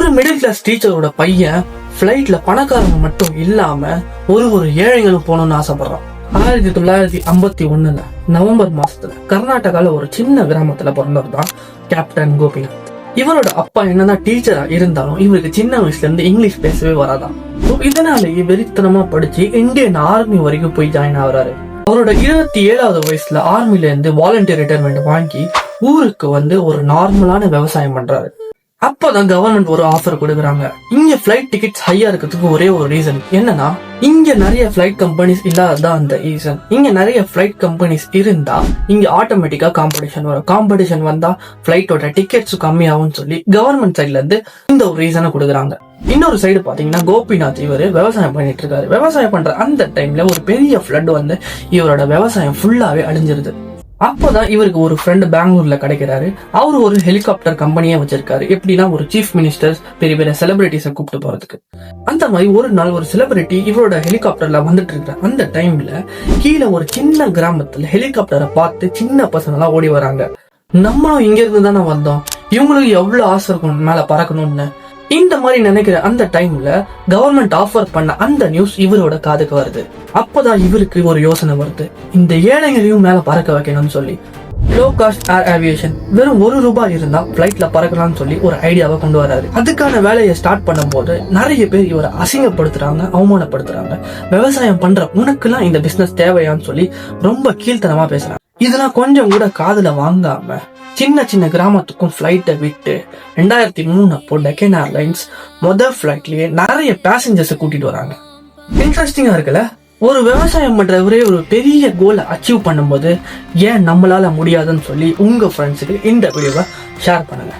ஒரு middle class டீச்சரோட பையன் பிளைட்ல பணக்காரங்க மட்டும் இல்லாம ஒரு ஏழைகளும் போகணும்னு ஆசைப்படுறான். 1951 நவம்பர் மாசத்துல கர்நாடகால ஒரு சின்ன கிராமத்துல பிறந்தவர் தான் கேப்டன் கோபிநாத். இவரோட அப்பா என்னதான் டீச்சரா இருந்தாலும் இவருக்கு சின்ன வயசுல இருந்து இங்கிலீஷ் பேசவே வராதான். இதனாலேயே வெறித்தனமா படிச்சு இந்தியன் ஆர்மி வரைக்கும் போய் ஜாயின் ஆகுறாரு. அவரோட 27வது வயசுல ஆர்மில இருந்து வாலண்டியர் ரிட்டையர்மெண்ட் வாங்கி ஊருக்கு வந்து ஒரு நார்மலான விவசாயம் பண்றாரு. அப்பதான் கவர்மெண்ட் ஒரு ஆஃபர் கொடுக்குறாங்க. இங்க பிளைட் டிக்கெட்ஸ் ஹையா இருக்கிறதுக்கு ஒரே ஒரு ரீசன் என்னன்னா, இங்க நிறைய பிளைட் கம்பெனிஸ் இல்லாததான் அந்த ரீசன். இங்க நிறைய பிளைட் கம்பெனிஸ் இருந்தா இங்க ஆட்டோமேட்டிக்கா காம்படிஷன் வரும். காம்படிஷன் வந்தா பிளைட்டோட டிக்கெட்ஸ் கம்மியாகும் சொல்லி கவர்மெண்ட் சைட்ல இருந்து இந்த ஒரு ரீசனை கொடுக்குறாங்க. இன்னொரு சைடு பாத்தீங்கன்னா கோபிநாத் இவரு விவசாயம் பண்ணிட்டு இருக்காரு. விவசாயம் பண்ற அந்த டைம்ல ஒரு பெரிய ஃபிளட் வந்து இவரோட விவசாயம் ஃபுல்லாவே அழிஞ்சிருது. அப்போதான் இவருக்கு ஒரு ஃப்ரெண்ட் பெங்களூர்ல கிடைக்கிறாரு. அவரு ஒரு ஹெலிகாப்டர் கம்பெனியே வச்சிருக்காரு. எப்படின்னா ஒரு சீஃப் மினிஸ்டர்ஸ் பெரிய பெரிய செலிபிரிட்டிஸை கூப்பிட்டு போறதுக்கு. அந்த மாதிரி ஒரு நாள் ஒரு செலிபிரிட்டி இவரோட ஹெலிகாப்டர்ல வந்துட்டு இருக்கிற அந்த டைம்ல கீழே ஒரு சின்ன கிராமத்துல ஹெலிகாப்டரை பார்த்து சின்ன பசங்க எல்லாம் ஓடி வராங்க. நம்மளும் இங்க இருந்து தானே வந்தோம், இவங்களுக்கு எவ்வளவு ஆசை இருக்கும் மேல பறக்கணும்னு. இந்த மாதிரி நினைக்கிற அந்த டைம்ல கவர்மெண்ட் ஆஃபர் பண்ண அந்த நியூஸ் இவரோட காதுக்கு வருது. அப்பதான் இவருக்கு ஒரு யோசனை வருது, இந்த ஏழைகளையும் மேல பறக்க வைக்கணும்னு சொல்லி லோ காஸ்ட் ஏர் ஏவியேஷன் வெறும் ₹1 இருந்தா பிளைட்ல பறக்கலாம்னு சொல்லி ஒரு ஐடியாவை கொண்டு வராரு. அதுக்கான வேலையை ஸ்டார்ட் பண்ணும் போது நிறைய பேர் இவரை அசிங்கப்படுத்துறாங்க, அவமானப்படுத்துறாங்க. விவசாயம் பண்ற உனக்குலாம் இந்த பிசினஸ் தேவையான்னு சொல்லி ரொம்ப கீழ்த்தனமா பேசுறாங்க. இதெல்லாம் கொஞ்சம் கூட காதுல வாங்காம சின்ன சின்ன கிராமத்துக்கும் பிளைட்டை விட்டு 2003 அப்போ டெக்கன் ஏர்லைன்ஸ் முதல் பிளைட்லயே நிறைய பேசஞ்சர்ஸ் கூட்டிட்டு வராங்க. இன்ட்ரெஸ்டிங்கா இருக்குல்ல? ஒரு விவசாயம் பண்றவரே ஒரு பெரிய கோலை அச்சீவ் பண்ணும்போது ஏன் நம்மளால முடியாதுன்னு சொல்லி உங்க ஃப்ரெண்ட்ஸுக்கு இந்த வீடியோவை ஷேர் பண்ணுங்க.